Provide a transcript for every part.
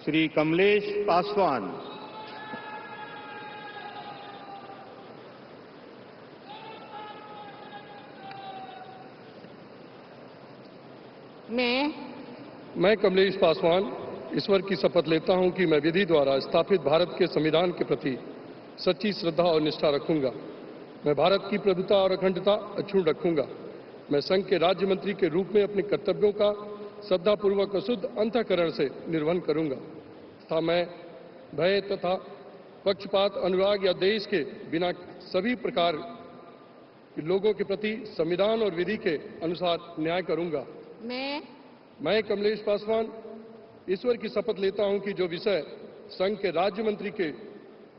श्री कमलेश पासवान। मैं कमलेश पासवान ईश्वर की शपथ लेता हूं कि मैं विधि द्वारा स्थापित भारत के संविधान के प्रति सच्ची श्रद्धा और निष्ठा रखूंगा। मैं भारत की प्रभुता और अखंडता अक्षुण्ण रखूंगा। मैं संघ के राज्य मंत्री के रूप में अपने कर्तव्यों का श्रद्धापूर्वक और शुद्ध अंतःकरण से निर्वहन करूंगा तथा मैं भय तथा पक्षपात, अनुराग या देश के बिना सभी प्रकार के लोगों के प्रति संविधान और विधि के अनुसार न्याय करूंगा। मैं कमलेश पासवान ईश्वर की शपथ लेता हूं कि जो विषय संघ के राज्य मंत्री के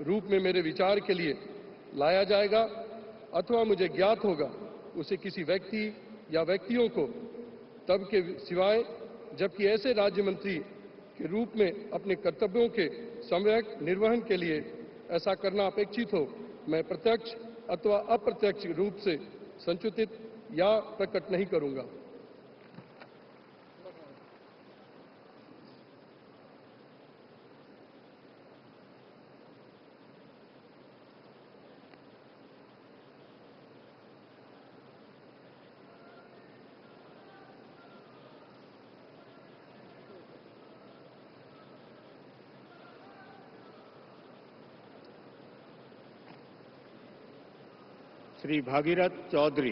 रूप में मेरे विचार के लिए लाया जाएगा अथवा मुझे ज्ञात होगा, उसे किसी व्यक्ति या व्यक्तियों को तब के सिवाय जबकि ऐसे राज्य मंत्री के रूप में अपने कर्तव्यों के सम्यक निर्वहन के लिए ऐसा करना अपेक्षित हो, मैं प्रत्यक्ष अथवा अप्रत्यक्ष रूप से संचित या प्रकट नहीं करूंगा। श्री भागीरथ चौधरी।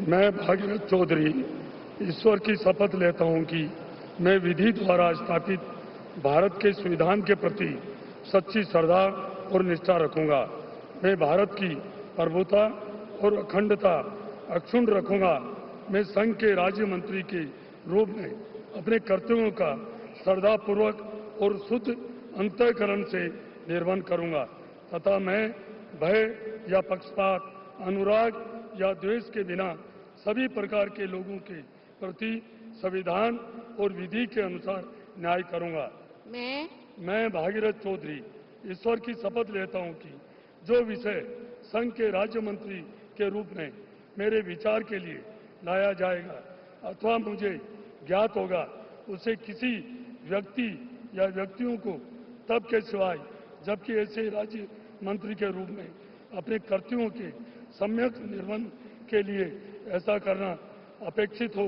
मैं भागीरथ चौधरी ईश्वर की शपथ लेता हूं कि मैं विधि द्वारा स्थापित भारत के संविधान के प्रति सच्ची श्रद्धा और निष्ठा रखूंगा। मैं भारत की प्रभुता और अखंडता अक्षुण्ण रखूंगा। मैं संघ के राज्य मंत्री के रूप में अपने कर्तव्यों का श्रद्धापूर्वक और शुद्ध अंतःकरण से निर्वहन करूंगा तथा मैं भय या पक्षपात, अनुराग या द्वेष के बिना सभी प्रकार के लोगों के प्रति संविधान और विधि के अनुसार न्याय करूंगा। मैं भागीरथ चौधरी ईश्वर की शपथ लेता हूं कि जो विषय संघ के राज्य मंत्री के रूप में मेरे विचार के लिए लाया जाएगा अथवा मुझे ज्ञात होगा, उसे किसी व्यक्ति या व्यक्तियों को तब के सिवाय जबकि ऐसे राज्य मंत्री के रूप में अपने कर्तव्यों के सम्यक निर्वहन के लिए ऐसा करना अपेक्षित हो,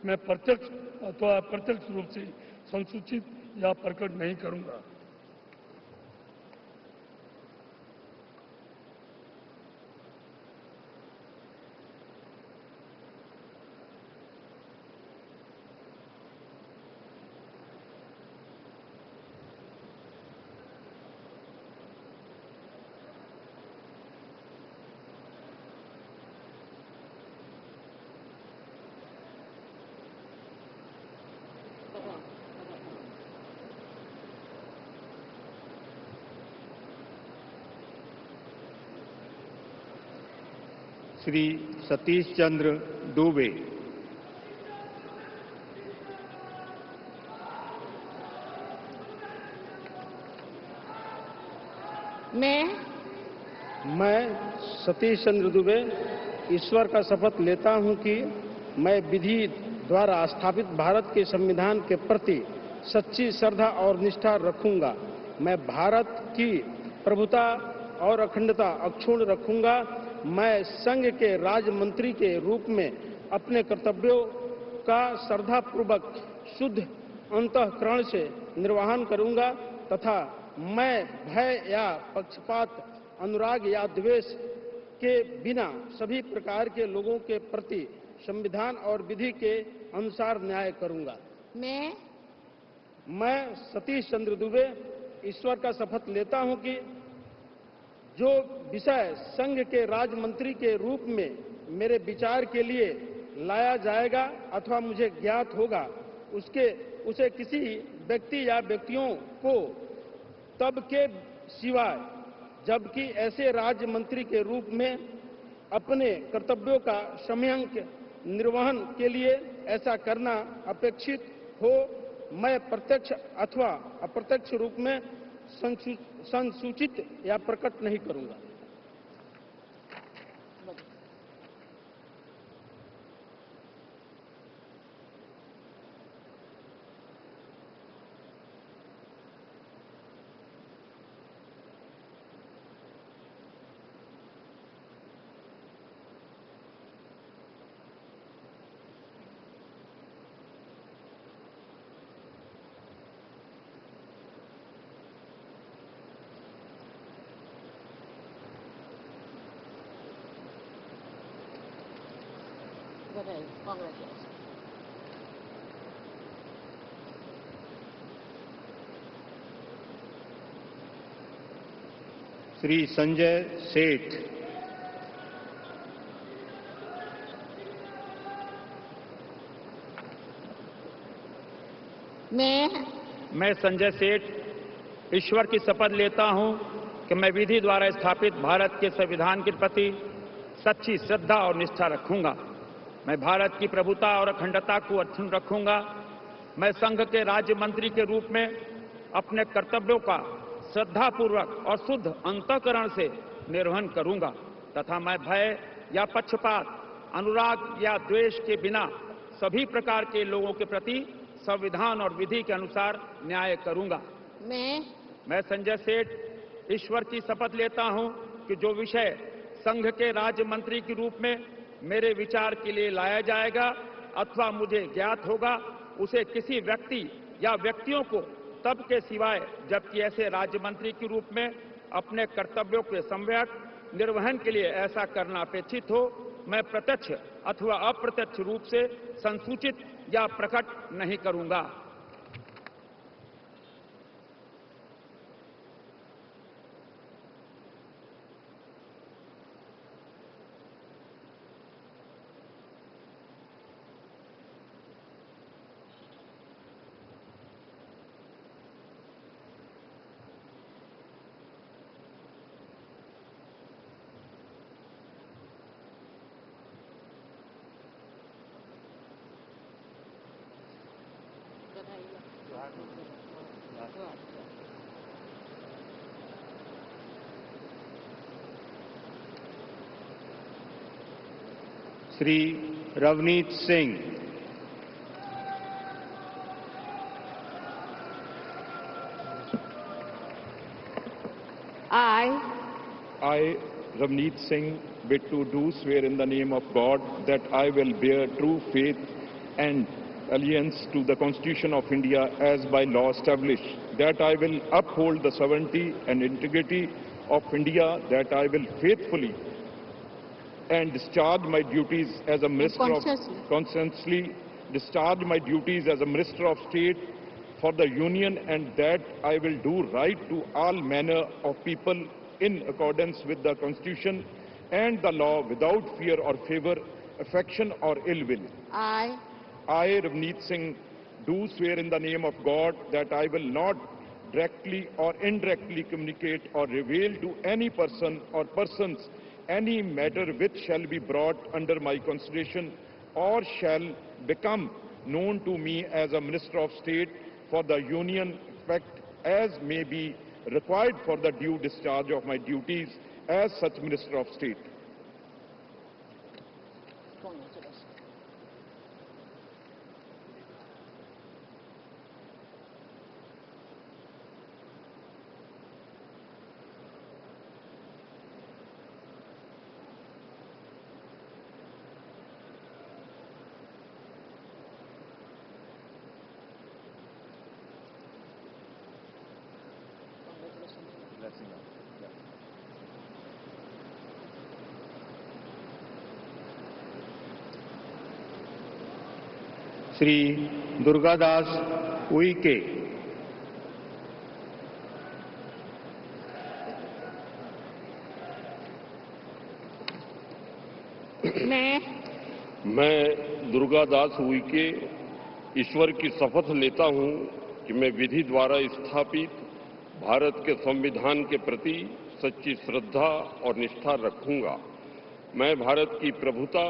मैं प्रत्यक्ष अथवा अप्रत्यक्ष रूप से संसूचित या प्रकट नहीं करूंगा। श्री सतीश चंद्र दुबे। मैं सतीश चंद्र दुबे ईश्वर का शपथ लेता हूं कि मैं विधि द्वारा स्थापित भारत के संविधान के प्रति सच्ची श्रद्धा और निष्ठा रखूंगा। मैं भारत की प्रभुता और अखंडता अक्षुण्ण रखूंगा। मैं संघ के राज्य मंत्री के रूप में अपने कर्तव्यों का श्रद्धापूर्वक शुद्ध अंतःकरण से निर्वहन करूंगा तथा मैं भय या पक्षपात, अनुराग या द्वेष के बिना सभी प्रकार के लोगों के प्रति संविधान और विधि के अनुसार न्याय करूंगा। मैं सतीश चंद्र दुबे ईश्वर का शपथ लेता हूं कि जो विषय संघ के राज्य मंत्री के रूप में मेरे विचार के लिए लाया जाएगा अथवा मुझे ज्ञात होगा, उसे किसी व्यक्ति या व्यक्तियों को तब के सिवाय जबकि ऐसे राज्य मंत्री के रूप में अपने कर्तव्यों का सम्यक निर्वहन के लिए ऐसा करना अपेक्षित हो, मैं प्रत्यक्ष अथवा अप्रत्यक्ष रूप में संसूचित या प्रकट नहीं करूंगा। श्री संजय सेठ, मैं संजय सेठ ईश्वर की शपथ लेता हूं कि मैं विधि द्वारा स्थापित भारत के संविधान के प्रति सच्ची श्रद्धा और निष्ठा रखूंगा। मैं भारत की प्रभुता और अखंडता को अक्षुण्ण रखूंगा। मैं संघ के राज्य मंत्री के रूप में अपने कर्तव्यों का श्रद्धापूर्वक और शुद्ध अंतःकरण से निर्वहन करूंगा तथा मैं भय या पक्षपात, अनुराग या द्वेष के बिना सभी प्रकार के लोगों के प्रति संविधान और विधि के अनुसार न्याय करूंगा। मैं संजय सेठ ईश्वर की शपथ लेता हूं कि जो विषय संघ के राज्य मंत्री के रूप में मेरे विचार के लिए लाया जाएगा अथवा मुझे ज्ञात होगा, उसे किसी व्यक्ति या व्यक्तियों को तब के सिवाय जबकि ऐसे राज्य मंत्री के रूप में अपने कर्तव्यों के सम्यक निर्वहन के लिए ऐसा करना अपेक्षित हो, मैं प्रत्यक्ष अथवा अप्रत्यक्ष रूप से संसूचित या प्रकट नहीं करूंगा। Shri Ravneet Singh, I, Ravneet Singh, bid to do swear in the name of God that I will bear true faith and allegiance to the Constitution of India as by law established, that I will uphold the sovereignty and integrity of India, that I will faithfully and discharge my duties as a Minister of conscientiously discharge my duties as a Minister of State for the Union, and that I will do right to all manner of people in accordance with the Constitution and the law without fear or favor, affection or ill will. I, Ravneet Singh, do swear in the name of God that I will not directly or indirectly communicate or reveal to any person or persons any matter which shall be brought under my consideration or shall become known to me as a Minister of State for the Union, effect as may be required for the due discharge of my duties as such Minister of State. Shri Durgadas Uikey, मैं दुर्गादास उइके ईश्वर की शपथ लेता हूं कि मैं विधि द्वारा स्थापित भारत के संविधान के प्रति सच्ची श्रद्धा और निष्ठा रखूंगा। मैं भारत की प्रभुता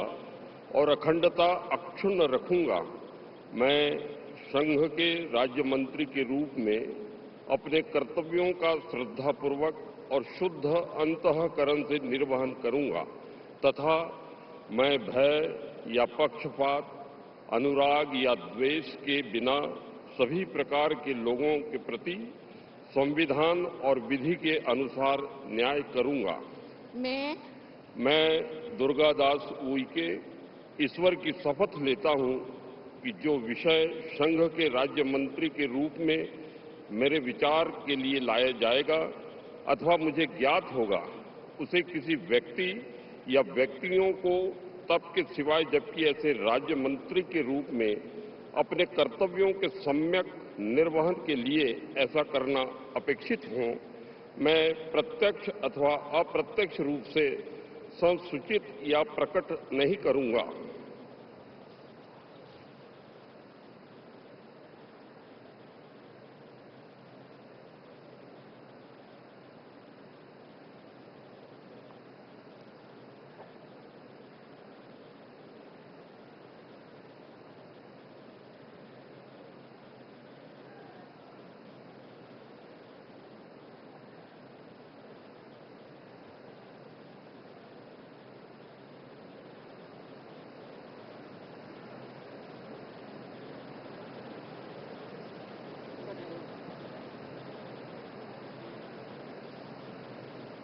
और अखंडता अक्षुण्ण रखूंगा। मैं संघ के राज्य मंत्री के रूप में अपने कर्तव्यों का श्रद्धापूर्वक और शुद्ध अंतःकरण से निर्वहन करूंगा। तथा मैं भय या पक्षपात, अनुराग या द्वेष के बिना सभी प्रकार के लोगों के प्रति संविधान और विधि के अनुसार न्याय करूंगा। मैं दुर्गादास उइके ईश्वर की शपथ लेता हूं कि जो विषय संघ के राज्य मंत्री के रूप में मेरे विचार के लिए लाया जाएगा अथवा मुझे ज्ञात होगा, उसे किसी व्यक्ति या व्यक्तियों को तब के सिवाय जबकि ऐसे राज्य मंत्री के रूप में अपने कर्तव्यों के सम्यक निर्वहन के लिए ऐसा करना अपेक्षित हो, मैं प्रत्यक्ष अथवा अप्रत्यक्ष रूप से संसूचित या प्रकट नहीं करूंगा।